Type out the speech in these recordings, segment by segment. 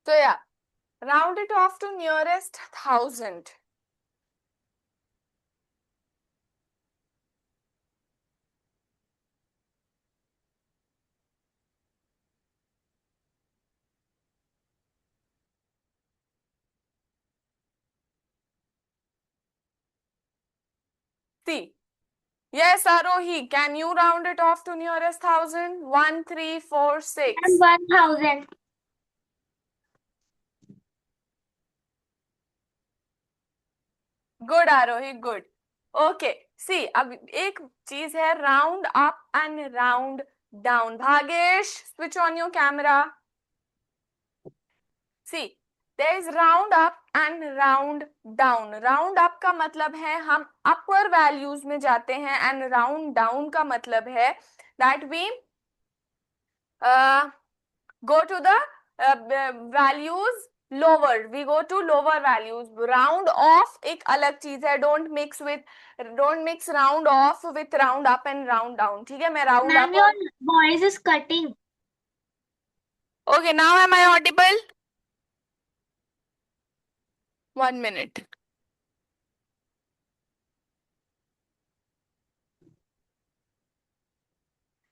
So yeah, round it off to nearest 1000. See, yes, Arohi, can you round it off to nearest 1000? 1, 3, 4, 6. And 1000. Good Arohi good. Okay see, अब एक चीज है round up and round down. Bhagesh, switch on your camera. See, there is round up and round down. Round up का मतलब है हम अपर values में जाते हैं, एंड राउंड डाउन का मतलब है that we go to the values lower. We go to lower values. Round off एक अलग चीज है. don't mix round off with round up and round down. ठीक है, मैं round Ma'am, up your और voice is cutting. okay, now am I audible? 1 minute.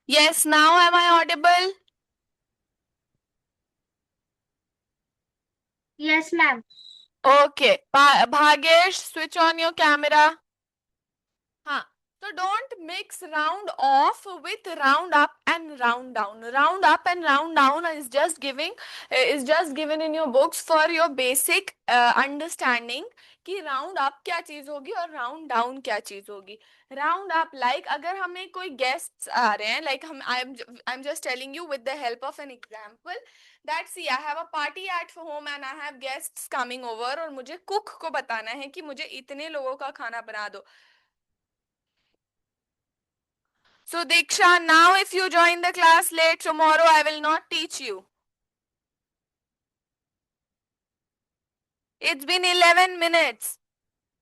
Yes, now am I audible? Yes, ma'am. Okay, Bhagesh, switch on your camera. हाँ, so don't mix round off with round up and round down. Round up and round down is just given in your books for your basic understanding कि round up क्या चीज होगी और round down क्या चीज होगी. Round up like अगर हमें कोई गेस्ट्स आ रहे हैं, लाइक हम I am just telling you with the help of an example that see I have a party at home and I have guests coming over, और मुझे कुक को बताना है कि मुझे इतने लोगों का खाना बना दो. So Diksha, now if you join the class late tomorrow, I will not teach you. It's been 11 minutes.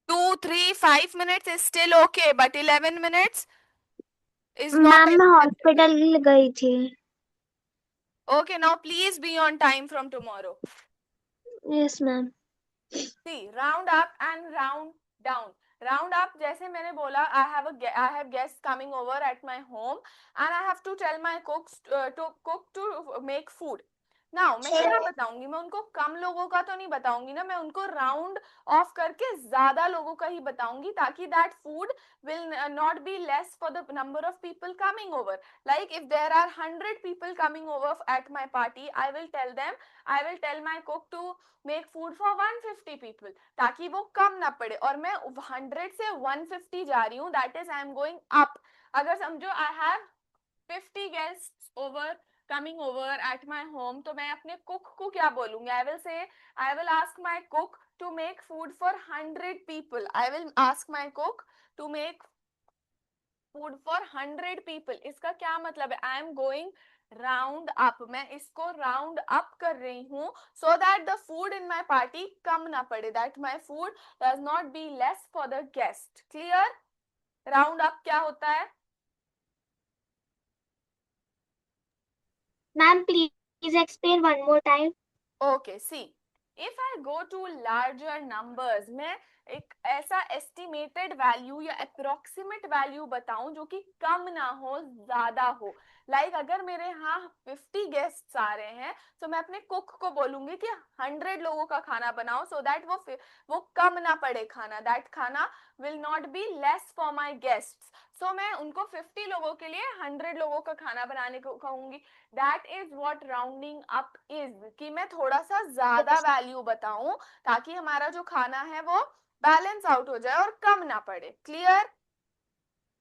2, 3, 5 minutes is still okay, but 11 minutes is not ma'am मैं acceptable. हॉस्पिटल गई थी. Okay, now please be on time from tomorrow. Yes, ma'am. See, round up and round down. Round up, जैसे मैंने बोला, I have guests coming over at my home and I have to tell my cooks to cook to make food. Now मैं क्या बताऊंगी, मैं उनको कम लोगों का तो नहीं बताऊंगी ना, मैं उनको राउंड ऑफ करके ज्यादा लोगों का ही बताऊंगी ताकि that food will not be less for the number of people coming over. Like if there are 100 people coming over at my party, I will tell my cook to make food for 150 people ताकि वो कम ना पड़े, और मैं 100 से 150 जा रही हूँ, that is I am going up. अगर समझो I have 50 guests over coming over at my home, तो मैं अपने कुक को क्या बोलूंगी, I will ask my cook to make food for 100 people. I will ask my cook to make food for 100 people. इसका क्या मतलब है, I am going round up. मैं इसको राउंड अप कर रही हूँ so that the food in my party कम ना पड़े, that my food does not be less for the guest. Clear? Round up क्या होता है? Ma'am, please explain one more time. Okay see, if I go to larger numbers, मैं एक ऐसा estimated value या अप्रोक्सीमेट वैल्यू बताऊं जो कि कम ना हो ज्यादा हो. लाइक अगर मेरे यहाँ 50 गेस्ट्स आ रहे हैं तो मैं अपने कुक को बोलूंगी कि 100 लोगों का खाना बनाओ सो दैट वो कम ना पड़े खाना, दैट खाना will not be less for my guests. So मैं उनको 50 लोगों के लिए 100 लोगों का खाना बनाने को कहूंगी. That is what rounding up is, कि मैं थोड़ा सा ज्यादा वैल्यू बताऊं ताकि हमारा जो खाना है वो बैलेंस आउट हो जाए और कम ना पड़े. Clear?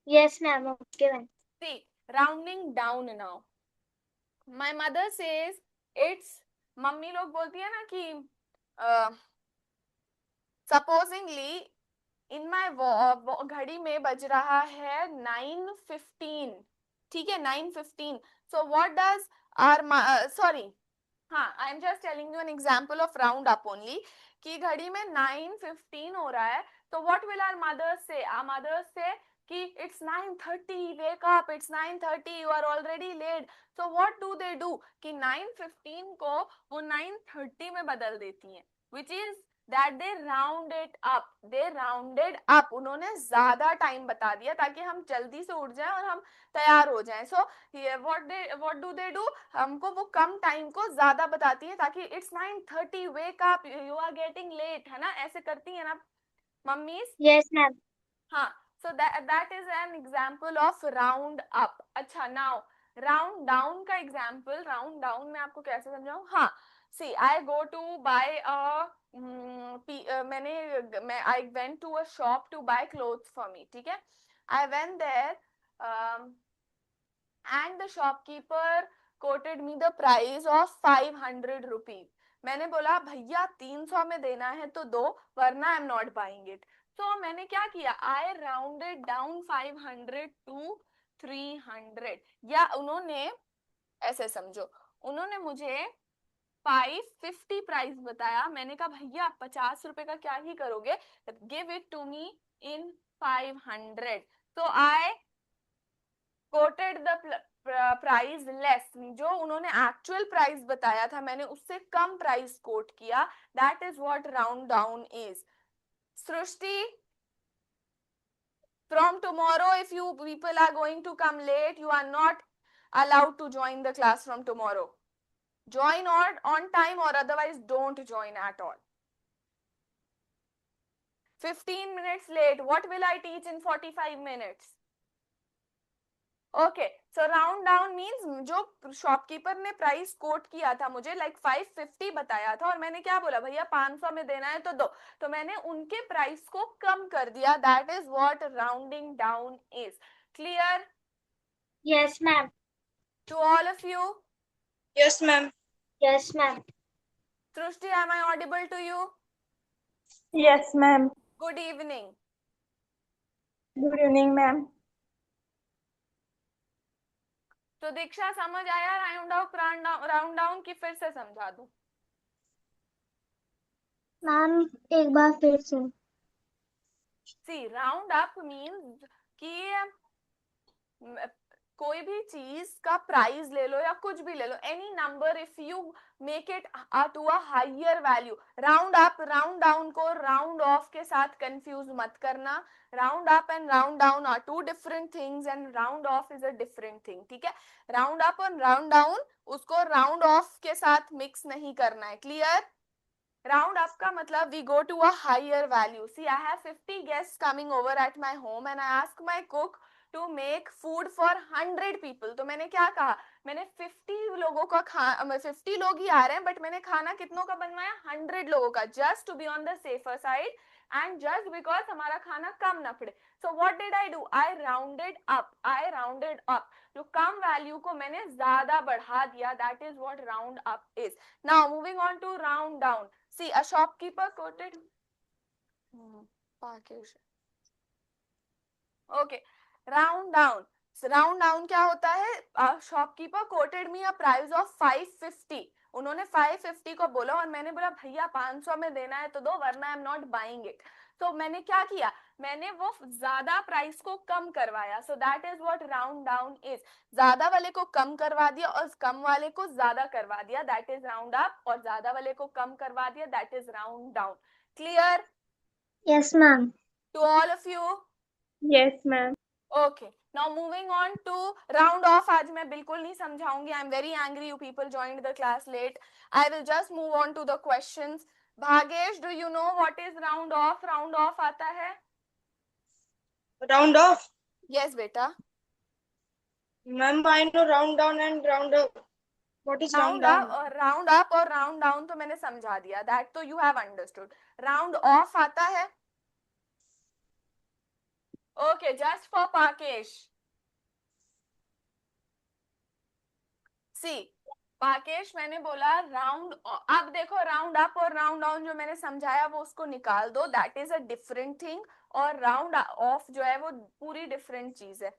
Yes, ma'am. Okay, ma'am. See, rounding down now. My mother says it's, मम्मी लोग बोलती है ना कि सपोजिंगली इन माई घड़ी में बज रहा है 9:15. ठीक है, 9:15. So what does are sorry, हाँ, I am just telling you an example of round up only, कि घड़ी में 9:15 हो रहा है. तो what will our mothers say? Our mothers say कि it's 9:30, wake up, it's 9:30, you are already late. So what do कि 9:15 को वो 9:30 में बदल देती हैं, which is that they rounded up, उन्होंने ज्यादा टाइम बता दिया ताकि हम जल्दी से उठ जाएं और हम तैयार हो जाएं. So what do हमको वो कम टाइम को ज्यादा बताती है ताकि it's 9:30, wake up, you are getting late, है ना, ऐसे करती है ना मम्मीज. Yes, ma'am. हाँ. So that is an example of round up. अच्छा, now round down का example. round down मैं आपको कैसे समझाऊं? हाँ, see, I go to buy a I went to a shop to buy clothes for me. ठीक है, I went there and the shopkeeper quoted me the price of 500 rupees. मैंने बोला भैया 300 में देना है तो दो, वरना आई एम नॉट बाइंग इट. तो मैंने क्या किया, आई राउंडेड डाउन 500 टू 300. या उन्होंने, ऐसे समझो, उन्होंने मुझे 550 प्राइस बताया. मैंने कहा भैया 50 रुपए का क्या ही करोगे, गिव इट टू मी इन 500. तो I quoted the price less. जो उन्होंने एक्चुअल प्राइस बताया था मैंने उससे कम प्राइस कोट किया. That is what round down is. Srishti, from tomorrow if you people are going to come late, you are not allowed to join the class from tomorrow. Join on time or otherwise don't join at all. 15 minutes late, what will I teach in 45 minutes? Okay, so round down means जो shopkeeper ने price quote किया था मुझे, like 550 बताया था और मैंने क्या बोला भैया 500 में देना है तो दो, तो मैंने उनके प्राइस को कम कर दिया. That is what rounding down is. Clear? Yes, ma'am. To all of you? Yes, ma'am. Yes, ma'am. Srishti, am I audible to you? Yes, ma'am. Good evening. Good evening, ma'am. तो दीक्षा समझ आया राउंड अप राउंड डाउन की फिर से समझा दूं? Ma'am एक बार फिर से. सी, राउंड अप मींस कि कोई भी चीज का प्राइस ले लो या कुछ भी ले लो, any number if you make it to a higher value. Round up round down को राउंड ऑफ के साथ कंफ्यूज मत करना. Round up and round down are two different things and round off is a different thing. ठीक है, round up और round down उसको round off के साथ मिक्स नहीं करना है. क्लियर? Round up का मतलब we go to a higher value. See, I have 50 guests coming over at my home and I ask my cook to make food for 100 people. तो मैंने क्या कहा, मैंने 50 लोगों का 50 लोग ही आ रहे हैं बट मैंने खाना कितनों का बनवाया, 100 लोगों का, just to be on the safer side and just because हमारा खाना कम ना पड़े. So what did I do? I rounded up. जो कम वैल्यू को मैंने ज्यादा बढ़ा दिया. That is what round up is. Now moving on to round down. See, a shopkeeper quoted package. Okay, round down. So round down क्या होता है? Shopkeeper quoted me a price of 550. उन्होंने 550 को बोला और मैंने बोला भैया 500 में देना है तो दो, वरना आई एम नॉट बाइंग इट. तो मैंने क्या किया, मैंने वो ज्यादा प्राइस को कम करवाया. So that is what round down is. ज्यादा वाले को कम करवा दिया और कम वाले को ज्यादा करवा दिया. That is round up. और ज्यादा वाले को कम करवा दिया. That is round down. Clear? Yes, ma'am. To all of you? Yes, ma'am. Okay, now moving on to round off. आज मैं बिल्कुल नहीं समझाऊंगी. I am very angry you people joined the class late. I will just move on to the questions. Bhagesh, do you know what is round off? Round off आता है? Round off. Yes बेटा. Ma'am, I know round down and round up. What is round round up down? और round down तो मैंने समझा दिया. That तो you have understood. Round off आता है? Okay, just for Pakesh. See, Pakesh मैंने बोला राउंड. अब देखो, राउंड अप और राउंड डाउन जो मैंने समझाया वो उसको निकाल दो. That is a different thing. और राउंड ऑफ जो है वो पूरी डिफरेंट चीज है.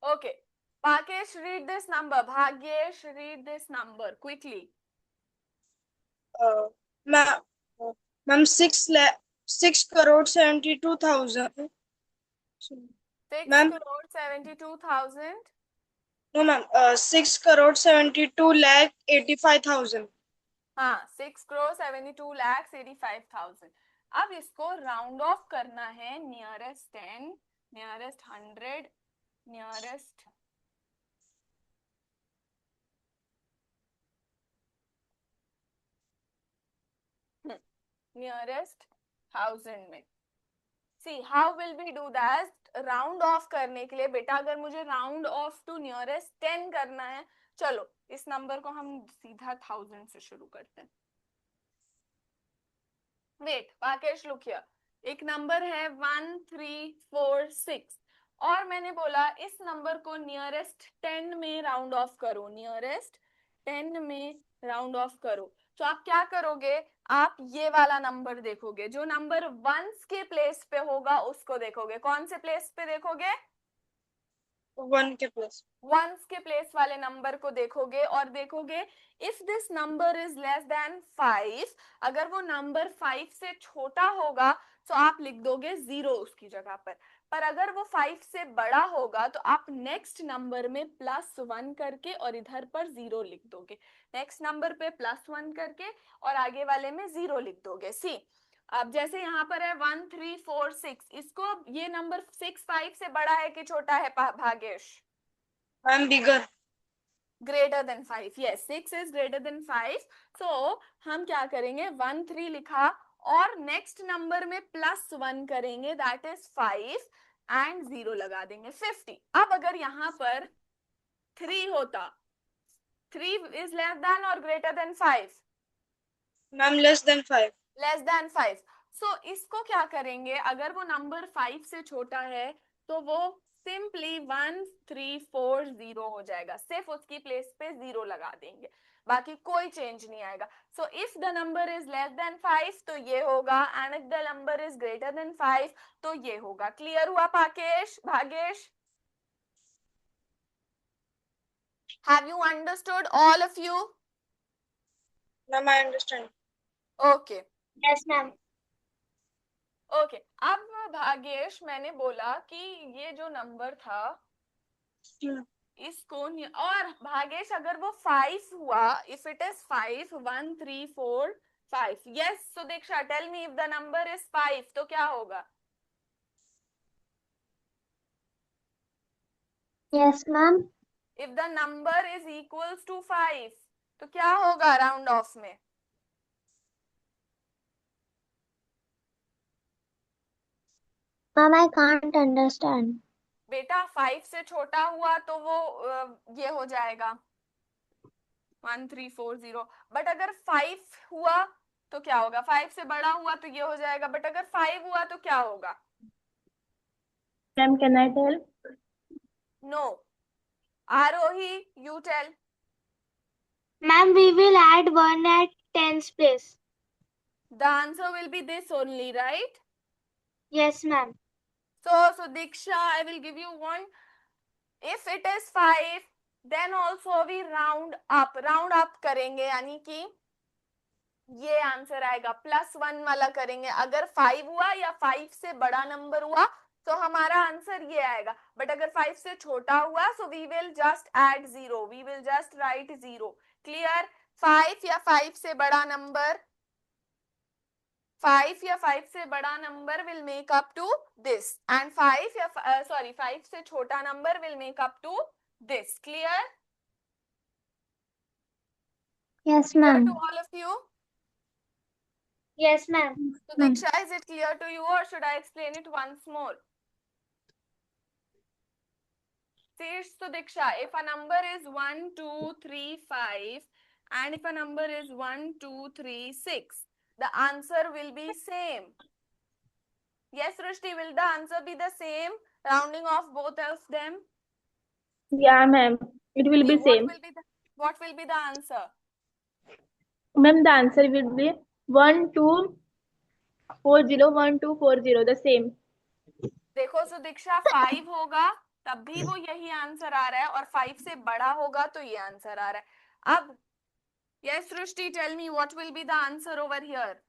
Okay. Pakesh, read this number. Bhagyesh, read this number quickly. Ma'am, ma'am, 6 crore 72,000. 6 Ma'am, crore 72,000. no, ma'am. 6 crore 72 lakh 85,000. हाँ, 6 crore 72 lakhs 85,000. अब इसको राउंड ऑफ करना है नियरेस्ट 10, नियरेस्ट 100, नियरेस्ट नियरेस्ट 1000 में. See how will we do that? Round off करने के लिए बेटा, अगर मुझे राउंड ऑफ टू नियरेस्ट 10 करना है, चलो इस नंबर को हम सीधा 1000 से शुरू करते हैं. Wait Pakesh, look here. एक नंबर है 1346 और मैंने बोला इस नंबर को नियरेस्ट 10 में राउंड ऑफ करो, नियरेस्ट 10 में राउंड ऑफ करो. तो आप क्या करोगे? आप ये वाला नंबर देखोगे, जो नंबर वंस के प्लेस पे होगा उसको देखोगे. कौन से प्लेस पे देखोगे? 1 के प्लस. वंस के प्लेस वाले नंबर को देखोगे और देखोगे if this number is less than 5, अगर वो नंबर 5 से छोटा होगा तो आप लिख दोगे 0 उसकी जगह पर अगर वो 5 से बड़ा होगा तो आप नेक्स्ट नंबर में +1 करके और इधर पर 0 लिख दोगे. नेक्स्ट नंबर पे +1 करके और आगे वाले में 0 लिख दोगे. सी अब जैसे यहाँ पर है 1346, इसको ये नंबर 6 5 से बड़ा है कि छोटा है Bhagesh? Ma'am, bigger. Greater than 5. Yes, 6 is greater than 5. सो हम क्या करेंगे? 13 लिखा और नेक्स्ट नंबर में +1 करेंगे, दैट इज 5 एंड 0 लगा देंगे 50. अब अगर यहाँ पर 3 होता, 3 इज लेस देन और greater than 5? Ma'am, less than 5. Less than 5. सो इसको क्या करेंगे? अगर वो नंबर 5 से छोटा है तो वो सिंपली 1340 हो जाएगा. सिर्फ उसकी प्लेस पे 0 लगा देंगे, बाकी कोई चेंज नहीं आएगा. So if the number is less than 5 तो ये होगा and if the number is greater than 5 तो ये होगा. क्लियर हुआ Pakesh, Bhagesh? Have you understood all of you? Ma'am, I understand. Okay. Yes, ma'am. Okay. अब भागेश, मैंने बोला कि ये जो नंबर था इसको और भागेश अगर वो 5 हुआ, if it is 5, 1 3 4 5. Yes Sudiksha, tell me, if the number is 5 तो क्या होगा? Yes, ma'am. If the number is equals to 5 तो क्या होगा राउंड ऑफ में? Ma'am, I can't understand. बेटा 5 से छोटा हुआ तो वो ये हो जाएगा 1340. बट अगर 5 हुआ तो क्या होगा? 5 से बड़ा हुआ तो ये हो जाएगा, बट अगर 5 हुआ तो क्या होगा? Ma'am, can I tell? No. Aarohi, you tell. Ma'am, we will add 1 at 10's place. The answer will be this only, right? Yes, ma'am. So Diksha, I will give you one. If it is 5, then also we round up. Round up करेंगे, यानी कि ये answer आएगा +1 वाला करेंगे. अगर 5 हुआ या 5 से बड़ा नंबर हुआ तो हमारा आंसर ये आएगा. बट अगर 5 से छोटा हुआ so we will just add 0. We will just write 0. Clear? 5 या 5 से बड़ा नंबर, 5 या 5 से बड़ा number will make up to this and 5 या 5 से छोटा number will make up to this. Clear? Yes, Clear ma'am. to all of you? Yes, ma'am. So Diksha, is it clear to you or should I explain it once more? See, so Diksha, if a number is 1 2 3 5 and if a number is 1 2 3 6, the answer will be same. Yes, Rushti, will the answer be the same? Rounding off both of them? Yeah, ma'am. It will be same. What will be the answer? Ma'am, the answer will be 1240, 1240, the same. देखो, so Diksha 5 होगा तब भी वो यही answer आ रहा है, और 5 से बड़ा होगा तो ये आंसर आ रहा है। अब yes Srishti, tell me what will be the answer over here.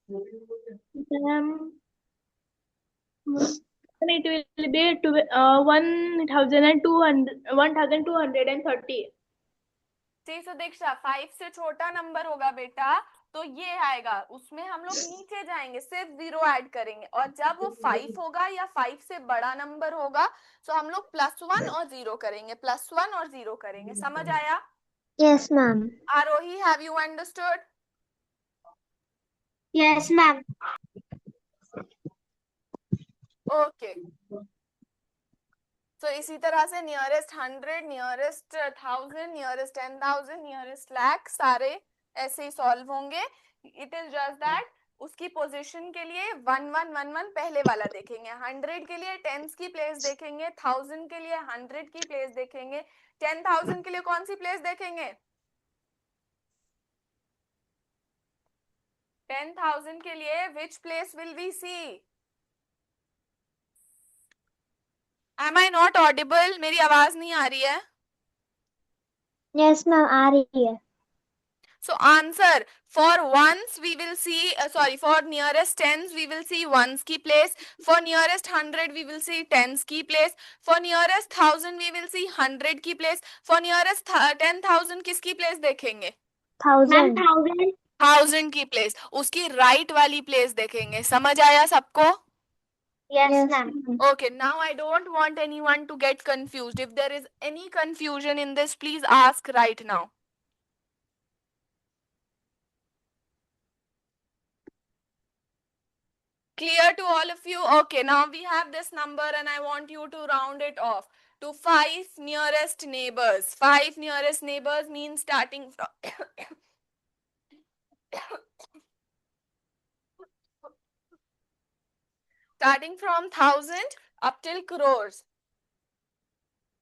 Ma'am, it will be 1,230. See Sudiksha, 5 से छोटा नंबर होगा बेटा तो ये आएगा, उसमें हम लोग नीचे जाएंगे, सिर्फ 0 ऐड करेंगे, और जब वो 5 होगा या 5 से बड़ा नंबर होगा तो हम लोग +1 और 0 करेंगे, +1 और 0 करेंगे। समझ आया? Yes, ma'am. Aarohi, have you understood? Yes, ma'am. Okay, तो इसी तरह से nearest 100, nearest 1000, nearest 10,000, nearest lakh, सारे ऐसे ही सॉल्व होंगे। इट इज जस्ट दैट उसकी पोजीशन के लिए 1111 पहले वाला देखेंगे, 100 के लिए टेंस की प्लेस देखेंगे, 1000 के लिए 100 की प्लेस देखेंगे, 10,000 के लिए कौन सी प्लेस देखेंगे? 10,000 के लिए which place will we see? Am I not audible? मेरी आवाज नहीं आ रही है? Yes, ma'am. आ रही है. So answer, for ones we will see, for nearest tens we will see ones की place, for nearest 100 we will see tens की place, for nearest 1000 we will see 100 की place, for nearest 10,000 किसकी place देखेंगे? 1,000. 1,000. 1000 की place, उसकी right वाली place देखेंगे। समझ आया सबको? Yes, Yes, ma'am. Okay, now I don't want anyone to get confused. If there is any confusion in this, please ask right now. Clear to all of you? Okay, now we have this number and I want you to round it off to 5 nearest neighbors. 5 nearest neighbors means starting from starting from 1,000 up till crores.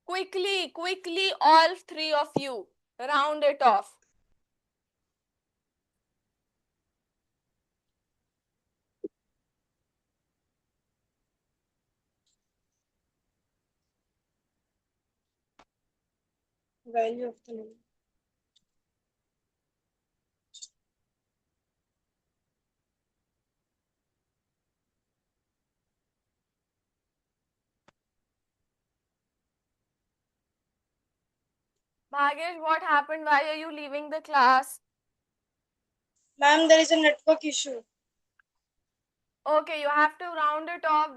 Quickly, all 3 of you round it off. value of the number. Bhagesh, what happened? Why are you leaving the class? Ma'am, there is a network issue. Okay, you have to round it off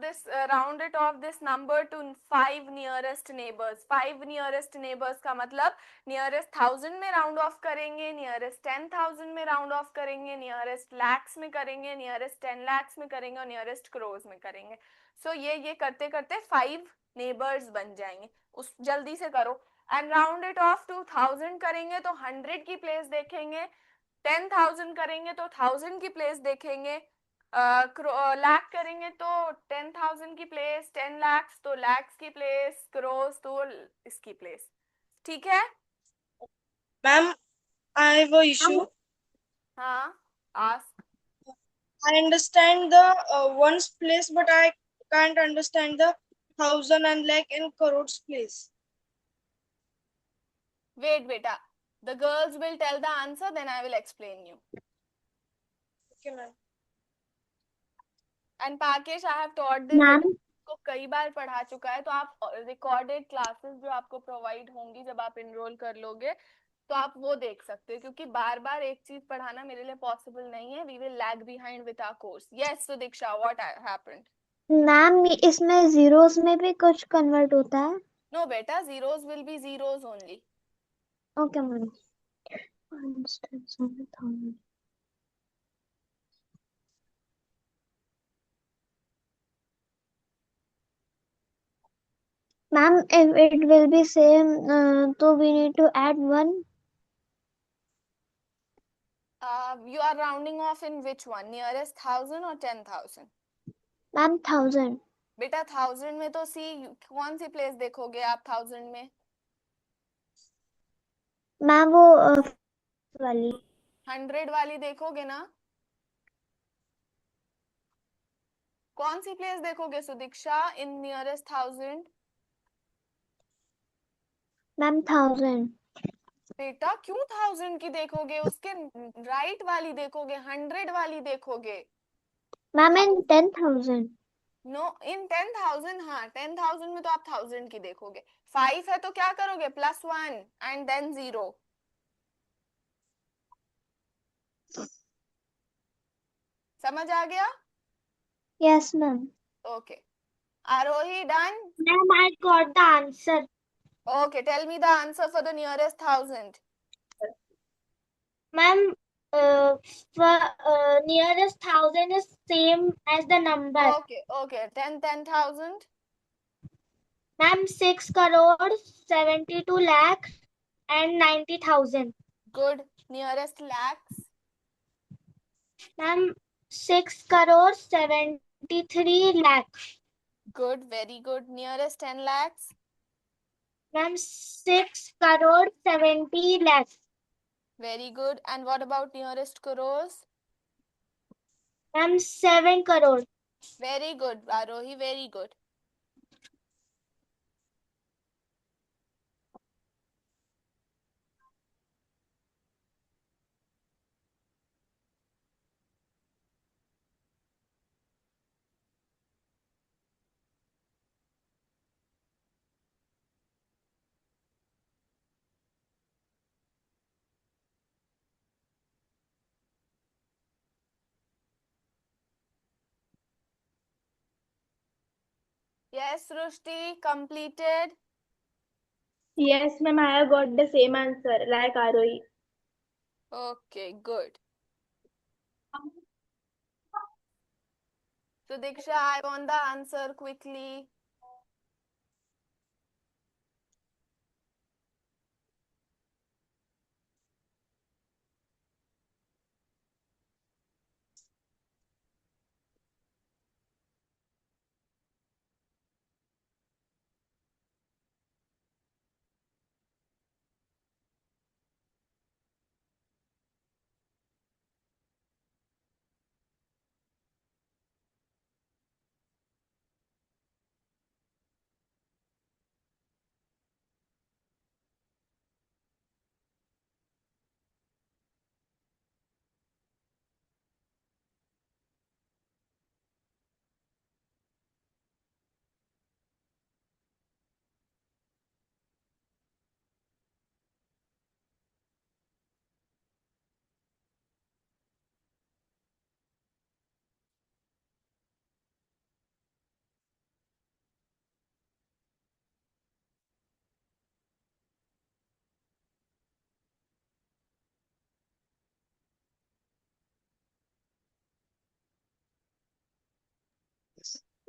this number to 5 nearest neighbors. 5 nearest neighbors का मतलब nearest 1000 में round off करेंगे, nearest 10,000 में round off करेंगे, nearest lakhs में करेंगे, nearest 10 lakhs में करेंगे और nearest crores में करेंगे. So ये करते करते 5 neighbors बन जाएंगे. उस जल्दी से करो. And round it off to 1000 करेंगे तो 100 की place देखेंगे, 10,000 करेंगे तो 1000 की place देखेंगे, लाख करेंगे तो 10,000 की प्लेस, 10 lakhs तो lakhs की प्लेस, crores तो इसकी प्लेस. ठीक है? Ma'am, I have a issue. हाँ, ask. I understand the ones place, but I can't understand the 1,000 and lakh and crores place. Wait, beta. The girls will tell the answer, then I will explain you. Okay, ma'am. And Pakesh, I have taught this. Ma'am. को कई बार पढ़ा चुका है, तो आप recorded classes जो आपको provide होंगी जब आप एनरोल कर लोगे तो आप वो देख सकते हो, क्योंकि बार बार एक चीज पढ़ाना मेरे लिए पॉसिबल नहीं है. We will lag behind with our course. Yes Sudiksha, what happened? Ma'am, इसमें जीरोस में भी कुछ कन्वर्ट होता है? नो बेटा, zeros will be zeros only. Okay ma'am. Ma'am, if it will be same, so we need to add 1. You are rounding off in which one? Nearest 1,000 or 10,000? Ma'am, 1,000. बेटा 1000 में तो सी कौन सी प्लेस देखोगे आप 1000 में? मैम वो वाली 100 वाली देखोगे ना? कौन सी प्लेस देखोगे सुदीक्षा इन नियरेस्ट 1000? मैम 1000. बेटा क्यों 1000 की देखोगे, उसके राइट वाली देखोगे, 100 वाली देखोगे. मैम इन 10,000. नो, इन 10,000. हाँ, 10,000 में तो आप 1000 की देखोगे. 5 है तो क्या करोगे, +1 एंड देन 0. समझ आ गया? Yes, ma'am. Okay. Aarohi done. Ma'am, I got the answer. Okay, tell me the answer for the nearest 1000. Ma'am, for nearest 1,000 is same as the number. Okay. 10,000. Ma'am, 6 crore 72 lakh and 90,000. Good. Nearest lakhs. Ma'am, 6 crore 73 lakh. Good. Very good. Nearest 10 lakhs. Ma'am, 6 crore 70 lakh. Very good. And what about nearest crores? Ma'am, 7 crore. Very good, Arohi. Very good. Yes, Rushti, completed. Yes, ma'am, I have got the same answer like Arohi. Okay, good. So, Diksha, I want the answer quickly.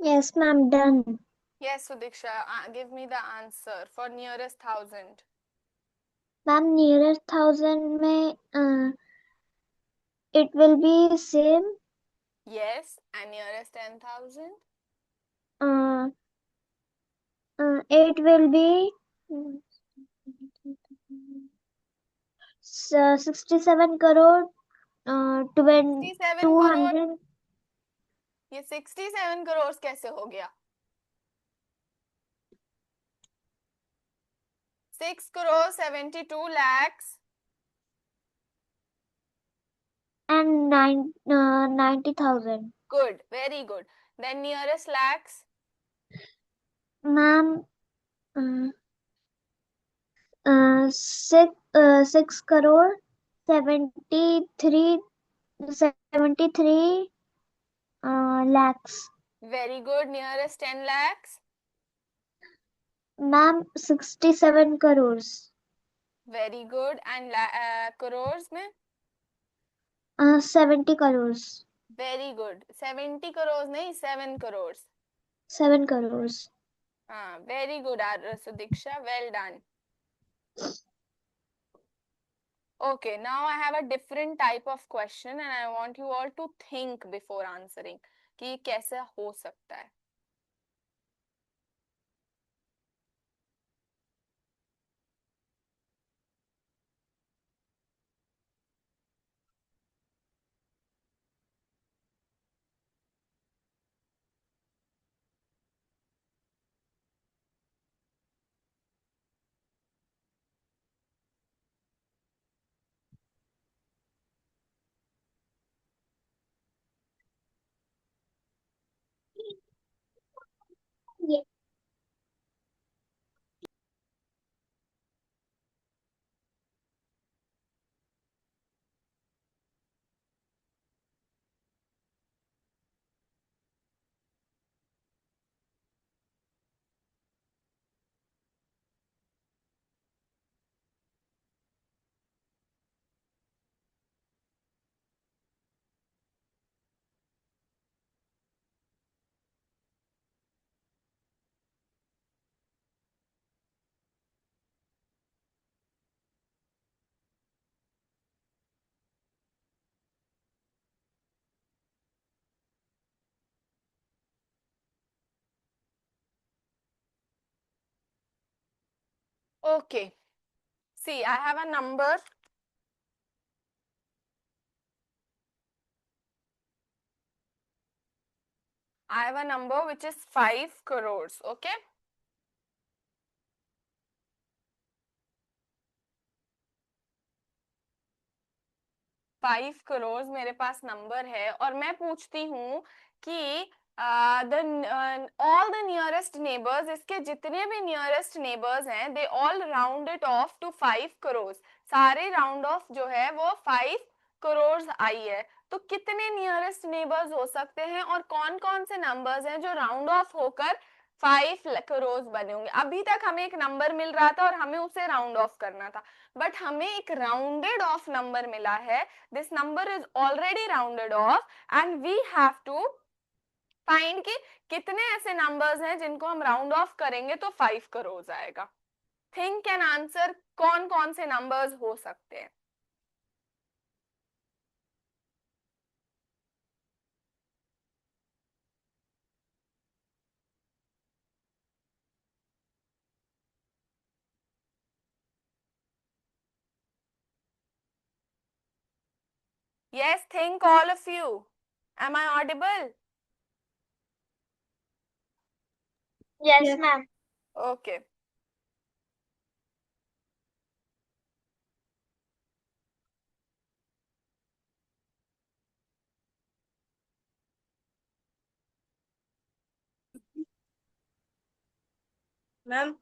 Yes, ma'am, done. Yes, Sudiksha, give me the answer for nearest 1000. Ma'am, nearest 1,000 में it will be same. Yes, and nearest 10,000. It will be 67 crore 67 crore. 200. ये 67 करोड़ कैसे हो गया? 6 crore 72 lakhs. And 90,000. Good, very good. Then nearest lakhs. Ma'am, 6 crore 73 lakhs. Very good. Nearest 10 lakhs. Ma'am, 67 crores. Very good. And crores में? 70 crores. Very good. 70 crores नहीं, 7 crores. 7 crores. Very good, Sudiksha. Well done. Okay, now I have a different type of question and I want you all to think before answering कि ये कैसे हो सकता है. Yes. Okay. See, I have a number. I have a number which is 5 crores. Okay. Five crore मेरे पास number है और मैं पूछती हूँ कि ऑल द नियरेस्ट नेबर्स, इसके जितने भी नियरेस्ट नेबर्स हैं, they all round it off to 5 crore. सारे राउंड ऑफ जो है वो 5 करोड़ आई है. तो कितने नियरेस्ट नेबर्स हो सकते हैं और कौन कौन से नंबर्स हैं जो राउंड ऑफ होकर 5 करोड़ बने होंगे? अभी तक हमें एक नंबर मिल रहा था और हमें उसे राउंड ऑफ करना था, बट हमें एक राउंडेड ऑफ नंबर मिला है. This number is already rounded off and we have to find कि कितने ऐसे numbers हैं जिनको हम round off करेंगे तो 5 करोड़ आएगा. Think and answer, कौन कौन से numbers हो सकते हैं? Yes, think all of you. Am I audible? Yes, Yes. ma'am. Okay. Ma'am,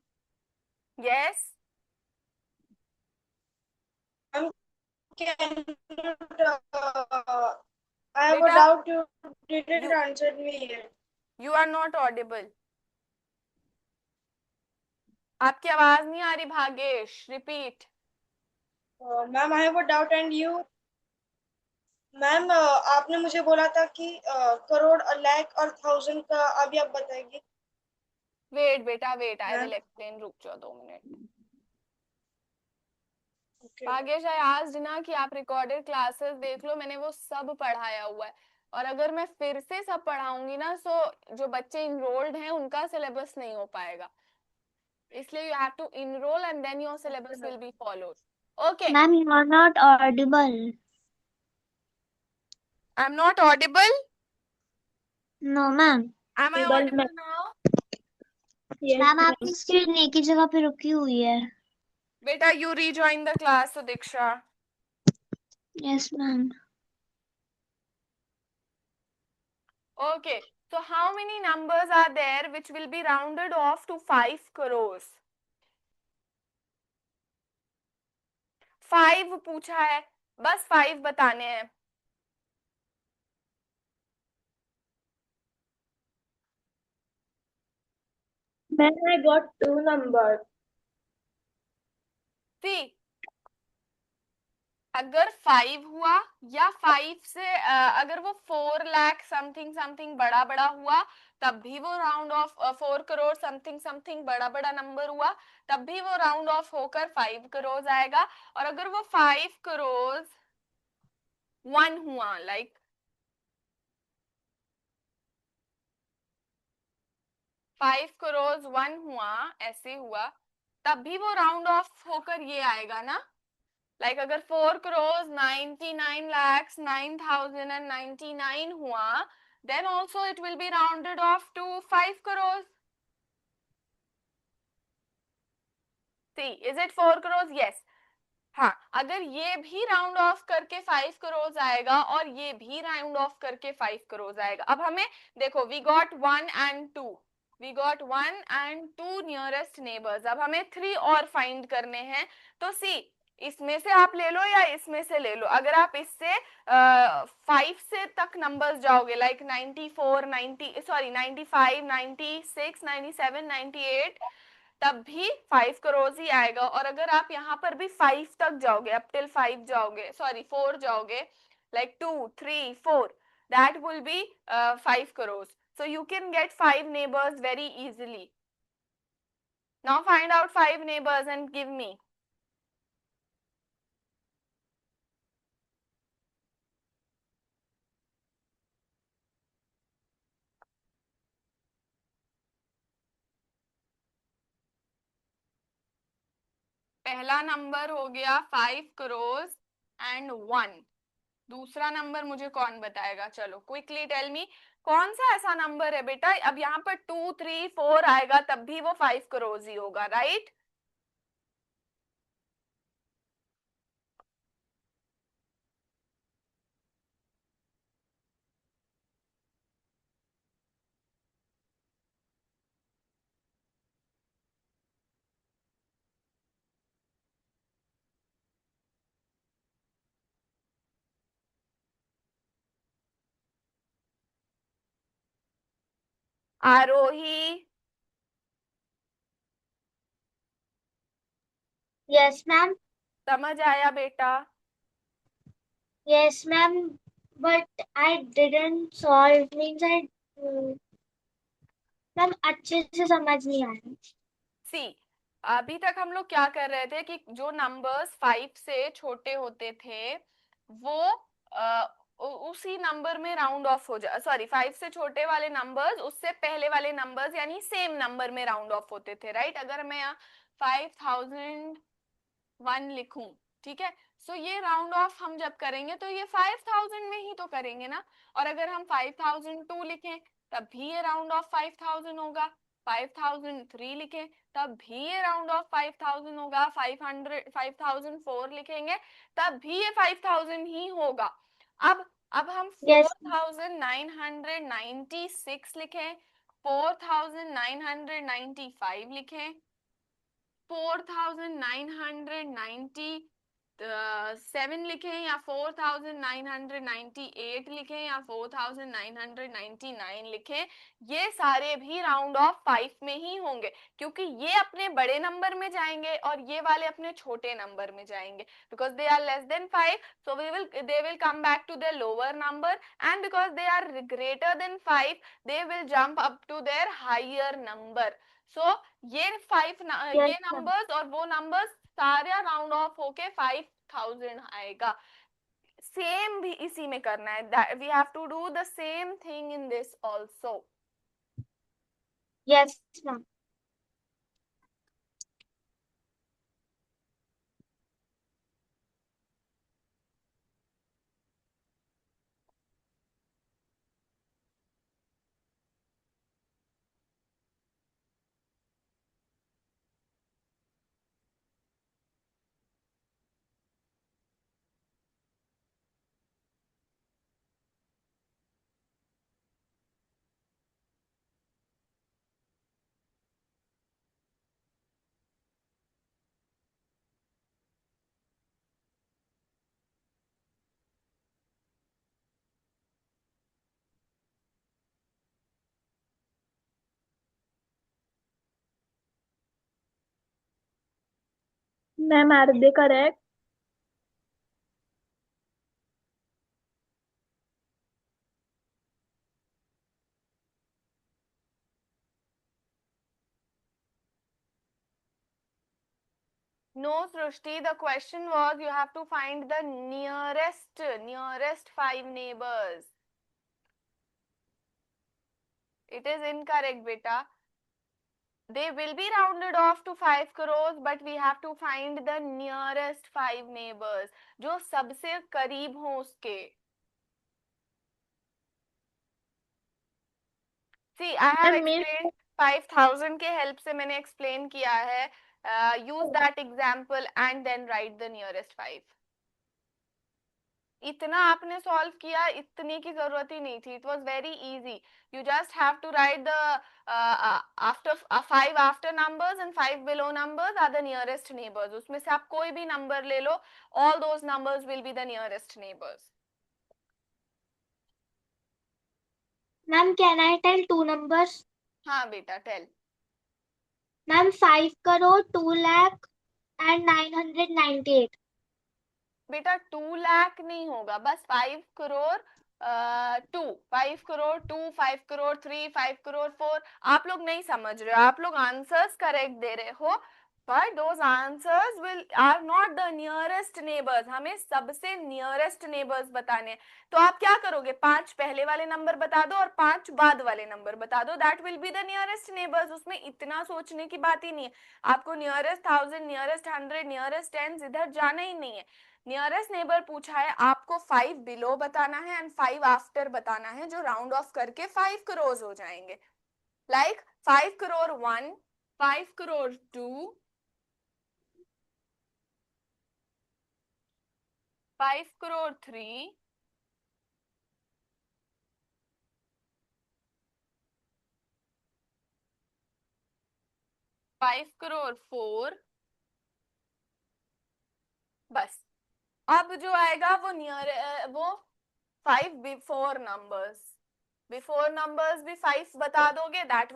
Yes. can I have a Beta, doubt. You didn't you answer me yet. you are not audible. आपकी आवाज नहीं आ रही Bhagesh. Repeat. Ma'am, I have a doubt and you. Ma'am आपने मुझे बोला था कि करोड़ और लाख और थाउजेंड का अभी आप बताएंगे. Wait बेटा, wait. I Ma'am, will explain. रुक जाओ 2 मिनट. okay. भाग्यश, आई आस्क्ड ना कि आप रिकॉर्डेड क्लासेस देख लो, मैंने वो सब पढ़ाया हुआ है. और अगर मैं फिर से सब पढ़ाऊंगी ना, सो जो बच्चे इनरोल्ड हैं उनका सिलेबस नहीं हो पाएगा. इसलिए you have to enrol and then your syllabus will be followed. Okay. Ma'am, you are not audible. I am not audible. No, ma'am. Am I Audible, audible ma'am. Now? Yes, ma'am ma'am. आपकी screen एक ही जगह पे रुकी हुई है. बेटा you rejoin the class. So Diksha. Yes, ma'am. Okay. So how many numbers are there which will be rounded off to 5 crores? 5 पूछा है, बस 5 बताने हैं. Ma'am, I got 2 numbers. See, अगर 5 हुआ या 5 से अगर वो 4 लाख समथिंग समथिंग बड़ा बड़ा हुआ तब भी वो round of, 4 crore something something बड़ा बड़ा नंबर हुआ तब भी वो राउंड ऑफ होकर 5 करोड़ आएगा. और अगर वो 5 करोड़ 1 हुआ, लाइक 5 करोड़ 1 हुआ, ऐसे हुआ, तब भी वो राउंड ऑफ होकर ये आएगा ना. लाइक अगर 4 करोड़ 99 lakhs 9,099 हुआ, then also it will be rounded off to 5 crores. See, is it 4 crores? Yes. हाँ, अगर ये भी राउंड ऑफ करके 5 करोड़ आएगा और ये भी राउंड ऑफ करके 5 करोड़ आएगा. अब हमें देखो, we got 1 and 2. We got 1 and 2 nearest neighbours. अब हमें 3 और फाइंड करने हैं. तो सी, इसमें से आप ले लो या इसमें से ले लो. अगर आप इससे 5 से तक नंबर्स जाओगे, लाइक 94, 95, 96, 97, 98, तब भी 5 करोड़ ही आएगा. और अगर आप यहाँ पर भी 5 तक जाओगे, अप टिल 5 जाओगे, 4 जाओगे, like 2, 3, 4, that will be 5 crores. So you can get 5 neighbors very easily. Now find out 5 neighbors and give me. पहला नंबर हो गया 5 crores and 1. दूसरा नंबर मुझे कौन बताएगा? चलो क्विकली टेल मी, कौन सा ऐसा नंबर है बेटा? अब यहाँ पर 2, 3, 4 आएगा तब भी वो 5 करोड़ ही होगा, राइट? आरोही, Yes, ma'am. समझ आया बेटा? Yes, ma'am. But I didn't solve. Means ma'am अच्छे से समझ नहीं आया. सी, अभी तक हम लोग क्या कर रहे थे कि जो नंबर्स 5 से छोटे होते थे वो उसी नंबर में राउंड ऑफ हो जा, 5 से छोटे वाले नंबर्स उससे पहले वाले नंबर्स यानी सेम नंबर में राउंड ऑफ होते थे, राइट? अगर मैं यहाँ 5001 लिखूं, ठीक है, सो ये राउंड ऑफ हम जब करेंगे तो ये 5000 में ही तो करेंगे ना. और अगर हम 5002 लिखें तब भी ये राउंड ऑफ 5000 होगा. 5003 लिखें तब भी ये राउंड ऑफ 5000 होगा. 5004 लिखेंगे तब भी ये 5000 ही होगा. अब हम Yes. 4996 लिखें, 4995 लिखें, 4997 लिखें या 4998 लिखें या 4999 लिखें, ये सारे भी राउंड ऑफ 5 में ही होंगे क्योंकि ये अपने बड़े नंबर में जाएंगे और ये वाले अपने छोटे नंबर में जाएंगे. Because they are less than 5, so they will come back to their lower number, and because they are greater than 5 they will jump up to their higher number. So ये Yes, ये ma'am. Numbers और वो numbers सारा round of होके 5000 आएगा. Same भी इसी में करना है. We have to do the same thing in this also. Yes, ma'am. Ma'am are they correct? No, Srushti, the question was you have to find the nearest 5 neighbors. It is incorrect, beta. They will be rounded off to 5 crores, but we have to find the nearest 5 neighbors. जो सबसे करीब हो उसके. See, I have explained 5000 के help से मैंने explain किया है. Use that example and then write the nearest 5. इतना आपने सॉल्व किया, इतने की जरूरत ही नहीं थी. It was very easy. You just have to write the after 5 after numbers and 5 below numbers are the nearest neighbours. उसमें से आप कोई भी नंबर ले लो, all those numbers will be the nearest neighbours. Ma'am, can I tell two numbers? हाँ बेटा, tell. Ma'am, 5 crore, 2 lakh and 998. बेटा 2 लाख नहीं होगा, बस 5 करोड़ 2, 5 करोड़ 2, 5 करोड़ 3, 5 करोड़ 4. आप लोग नहीं समझ रहे हो, आप लोग आंसर्स करेक्ट दे रहे हो, but those answers will are not the nearest neighbors. हमें सबसे nearest neighbors बताने हैं. तो आप क्या करोगे, 5 पहले वाले नंबर बता दो और 5 बाद वाले नंबर बता दो. that will be the nearest neighbors. उसमें इतना सोचने की बात ही नहीं है. आपको nearest 1000, nearest 100, nearest 10 इधर जाना ही नहीं है. नियरेस्ट नेबर पूछा है, आपको 5 बिलो बताना है एंड 5 आफ्टर बताना है, जो राउंड ऑफ करके 5 करोड़ हो जाएंगे. लाइक 5 करोड़ 1, 5 करोड़ 2, 5 करोड़ 3, 5 करोड़ 4. बस अब जो आएगा वो वो 5 बिफोर नंबर्स भी 5 बता दोगे, that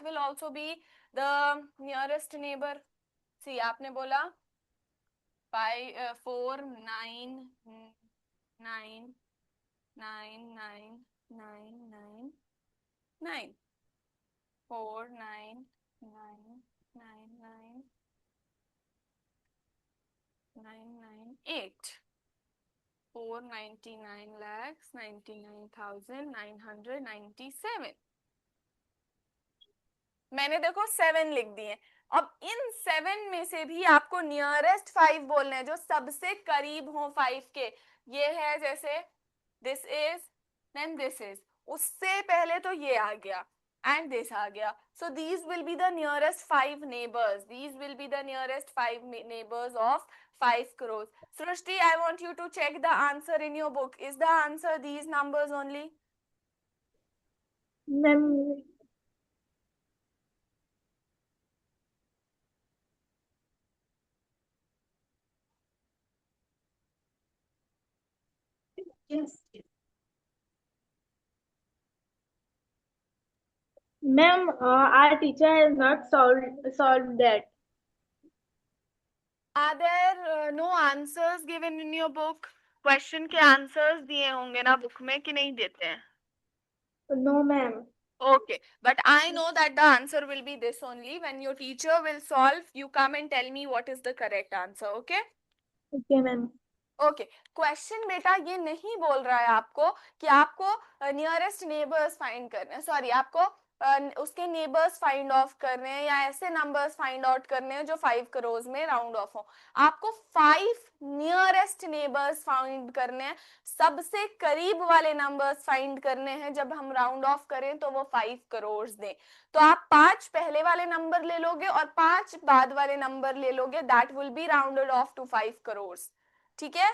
will also be the nearest neighbor. सी आपने बोला 4 9 9 9 9 9 9 9 4 9 9 9 9 9 9 8 499 lakhs 99,997. मैंने देखो 7 लिख दिए. अब इन 7 में से भी आपको नियरेस्ट 5 बोलने हैं, जो सबसे करीब हो 5 के. ये है जैसे this is, then this is, उससे पहले तो ये आ गया एंड दिस आ गया. So these will be the nearest 5 neighbors. These will be the nearest 5 neighbors of 5 crores. Srishti, I want you to check the answer in your book. Is the answer these numbers only? Ma'am, Yes. ma'am, our teacher has not solved that. Are there no answers given in your book? Question के answers दिए होंगे ना book में, कि नहीं देते हैं? No, ma'am. Okay, but I know that the answer will be this only. When your teacher will solve, you come and tell me what is the correct answer. Okay? Okay, ma'am. Okay. Question बेटा ये नहीं बोल रहा है आपको कि आपको nearest neighbours find करने हैं, सॉरी, आपको उसके नेबर्स फाइंड ऑफ करने हैं या ऐसे नंबर्स फाइंड आउट करने हैं जो 5 करोड़ में राउंड ऑफ हो. आपको 5 नियरेस्ट नेबर्स फाइंड करने हैं, सबसे करीब वाले नंबर्स फाइंड करने हैं. जब हम राउंड ऑफ करें तो वो 5 करोड़ दें. तो आप 5 पहले वाले नंबर ले लोगे और 5 बाद वाले नंबर ले लोगे. That will be rounded off to 5 crore. ठीक है?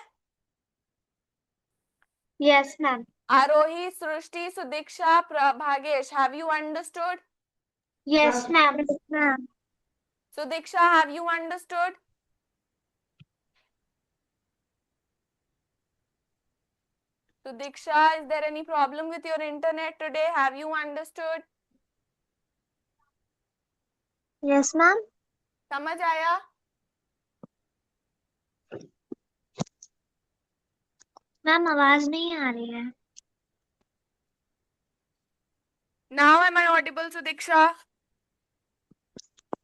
Yes, ma'am. Aarohi, Srishti, Sudiksha, Bhagesh, have you understood? Yes, ma'am. Yes, ma'am. Sudiksha, have you understood? Sudiksha, is there any problem with your internet today? Have you understood? Yes, ma'am. समझ आया? Ma'am आवाज नहीं आ रही है. Now am I audible, Sudiksha?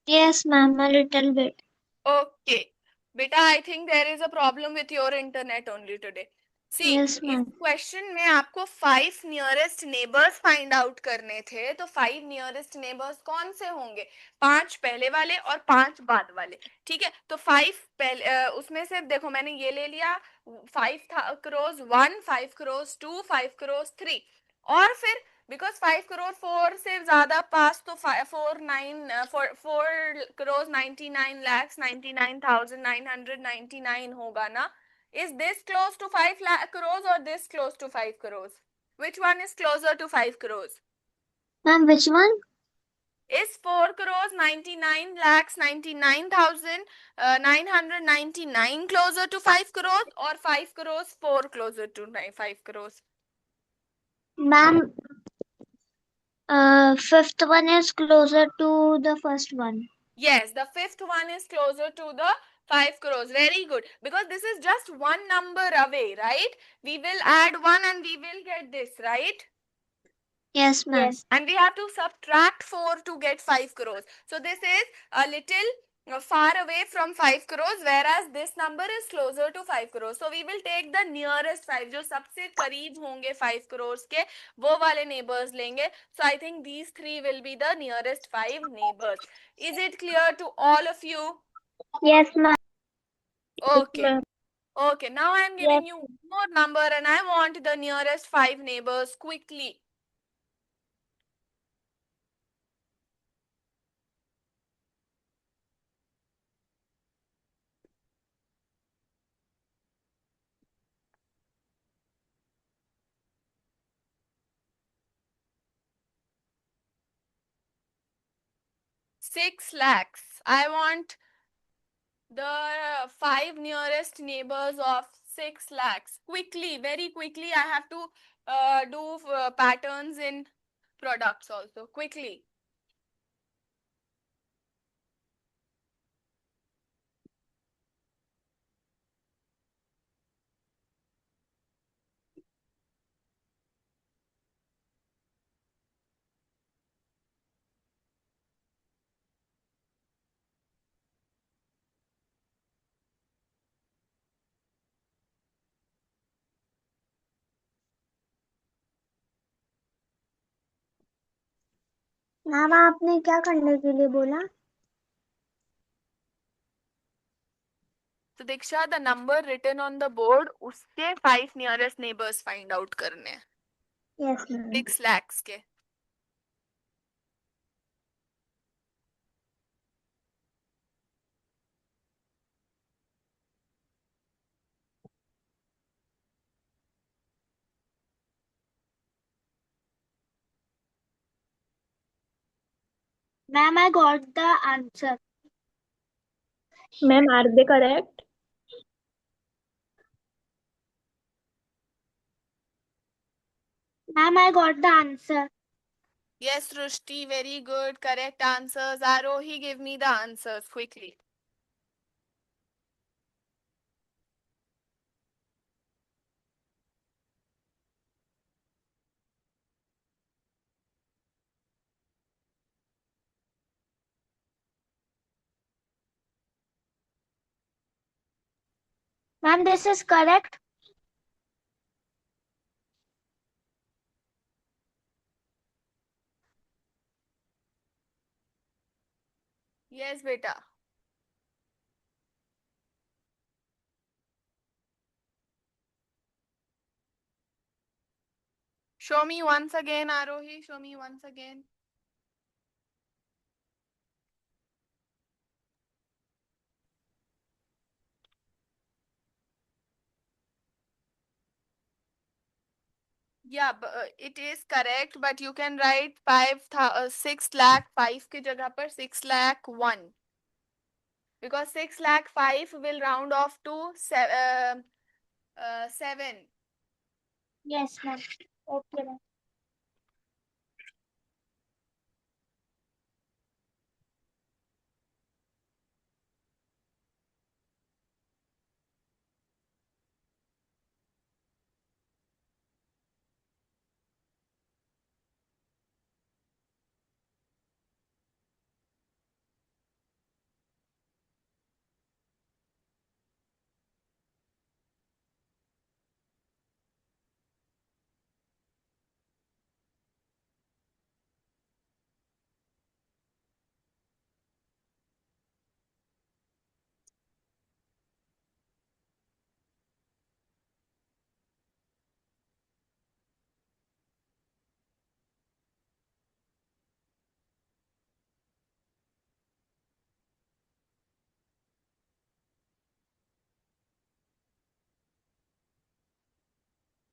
Yes, ma'am, a little bit. Okay. Beta, I think there is a problem with your internet only today. See, Yes, इस ma'am. Question में आपको 5 nearest neighbours find out करने थे. तो 5 nearest neighbours कौन से होंगे? 5 पहले वाले और 5 बाद वाले. ठीक है? तो 5 पहले उसमें से देखो मैंने ये ले लिया 5 करोड़ 1, 5 करोड़ 2, 5 करोड़ 3. और फिर बिकॉज 5 करोड़ 4 से ज्यादा पास तो 4 करोड़ 99 लाख 99,999 होगा ना. Is this close to 5 lakh crores or this close to 5 crores? Which one is closer to 5 crores? Ma'am, which one? Is 4 crores 99 lakhs 99,999 closer to 5 crores or 5 crores 4 closer to 5 crores? Ma'am, fifth one is closer to the first one. Yes, the fifth one is closer to the 5 crores. Very good. Because this is just one number away, right? We will add 1 and we will get this, right? Yes, ma'am. Yes. And we have to subtract 4 to get 5 crores. So this is a little far away from 5 crores, whereas this number is closer to 5 crores. So we will take the nearest 5, जो सबसे करीब होंगे 5 crores के, वो वाले neighbors लेंगे. So I think these three will be the nearest 5 neighbors. Is it clear to all of you? Yes, ma'am. Okay. ma'am. Okay, now I am giving you one more number and I want the nearest 5 neighbors quickly. Six lakhs. I want the 5 nearest neighbors of 6 lakhs. Quickly, very quickly, I have to do patterns in products also. Quickly. Ma'am, आपने क्या करने के लिए बोला? So Diksha, the number written on the board, उसके 5 nearest neighbors find out करने हैं. Yes, ma'am. 6 lakhs के. Ma'am, I got the answer. Ma'am, are they correct? Ma'am, I got the answer. Yes, Rushti, very good. Correct answers. Arohi, give me the answers quickly. Ma'am, this is correct. Yes, beta. Show me once again, Arohi. Show me once again. Yeah, it is correct, but you can write 6 lakh 5 की जगह पर 6 lakh 1. Because 6 lakh 5 will round off to 7. Yes, ma'am. Okay, ma'am.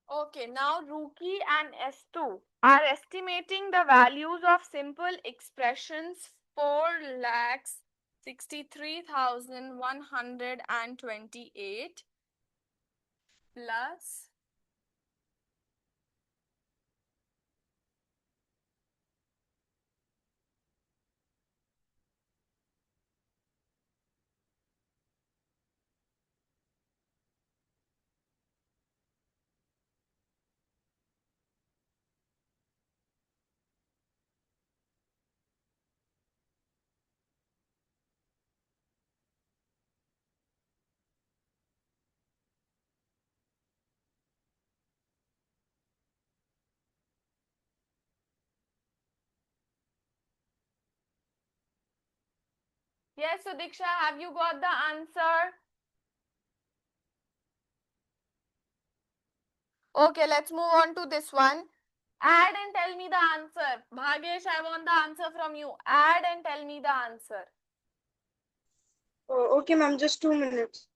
Okay, now Ruki and S2 are estimating the values of simple expressions 4,63,128 plus yes, so Diksha, have you got the answer? Okay, let's move on to this one. Add and tell me the answer. Bhagesh, I want the answer from you. Add and tell me the answer. Okay, ma'am, just 2 minutes.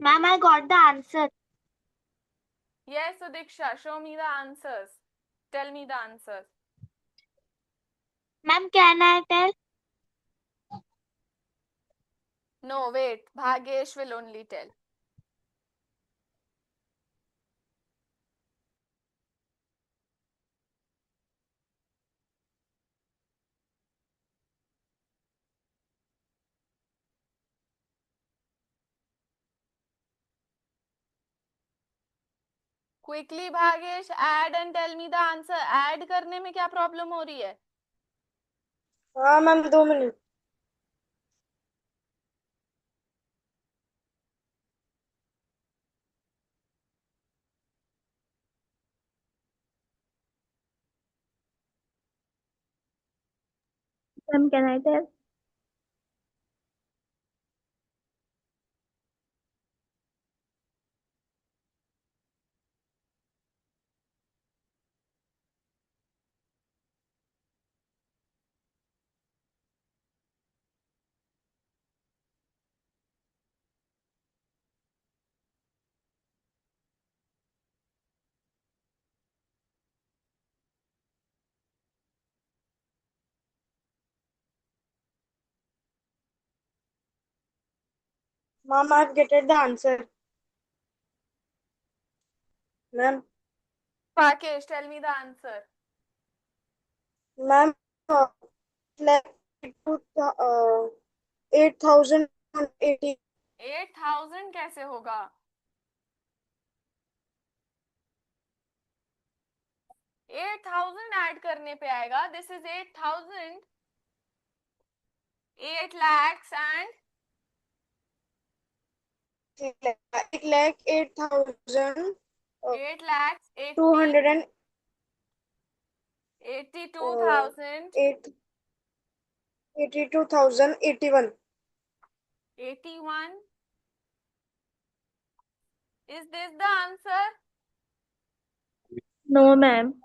Ma'am, I got the answer. Yes, so Diksha, show me the answers. Tell me the answers. Ma'am, can I tell? No, wait. Bhagesh will only tell. Quickly, Bhagesh, add and tell me the answer. Add करने में क्या problem हो रही है? हाँ ma'am, 2 minute. Ma'am, can I tell? Ma'am, I've getted the answer. Ma'am, Bhagesh, tell me the answer. ma'am, like 8,080. 8,000 कैसे होगा? 8,000 add करने पे आएगा. This is 8,000. 8 lakhs and 8,08,000. 8 lakhs 200 and 82,000 82,081. 81. Is this the answer? No, ma'am.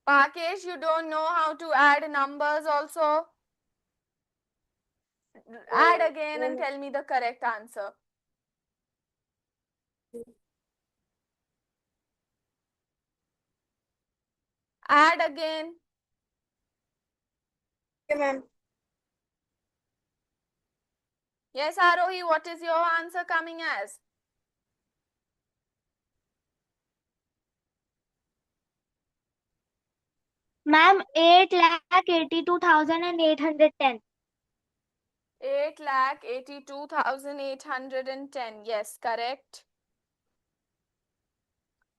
Bhagesh, you don't know how to add numbers also? Add again and tell me the correct answer. Add again. Okay, ma'am. Yes, Arohi, what is your answer coming as? Ma'am, 8,82,810. 8,82,810. Yes, correct.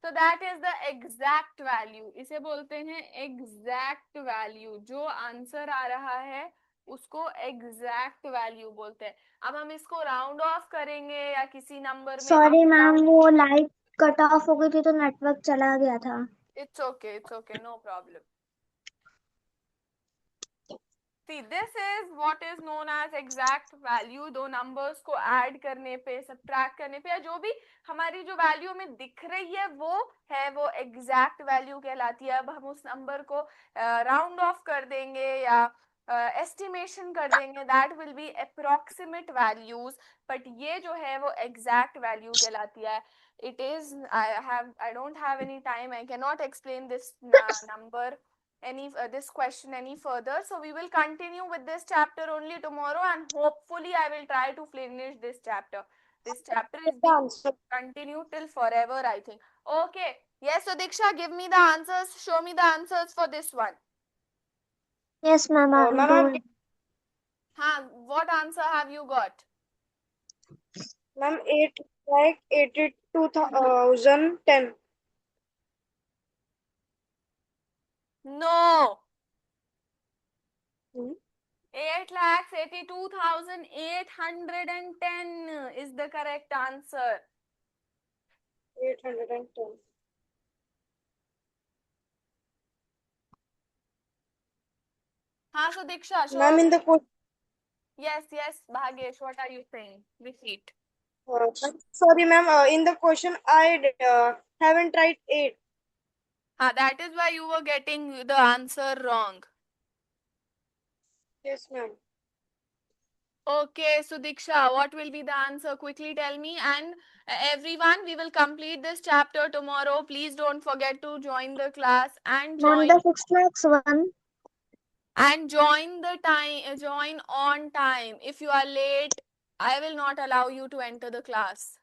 So that is the exact value. इसे बोलते हैं exact value. जो answer आ रहा है उसको exact value बोलते हैं। अब हम इसको राउंड ऑफ करेंगे या किसी नंबर में सॉरी up मैम, down, वो लाइट कट ऑफ हो गई थी तो नेटवर्क चला गया था। it's okay, no problem. See, this is what is known as exact value. दो numbers को add करने पे, subtract करने पे, या जो भी हमारी जो value में दिख रही है वो exact value कहलाती है। अब हम उस number को round off कर देंगे या estimation कर देंगे, that will be approximate values, but ये जो है वो exact value कहलाती है। It is, I don't have any time, I cannot explain this number this question any further, so we will continue with this chapter only tomorrow, and hopefully I will try to finish this chapter. This chapter is being answer. continued till forever, I think. Okay, yes, so Diksha, give me the answers, show me the answers for this one. Yes ma'am, I'm Ma'am, doing. What answer have you got? ma'am, 8,82,010. No. Hmm? 8,82,810 is the correct answer. 810. So Diksha, show. Ma'am, in the question, Yes, Bhagesh, what are you saying? Repeat. sorry ma'am, in the question I haven't tried 8. That is why you were getting the answer wrong. Yes ma'am. Okay, so Diksha, what will be the answer? Quickly tell me. And everyone, we will complete this chapter tomorrow. Please don't forget to join the class and Ma'am, join the 6 lakhs one. join on time. If you are late, I will not allow you to enter the class.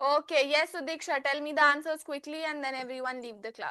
Okay, yes, so Diksha, tell me the answers quickly and then everyone leave the class.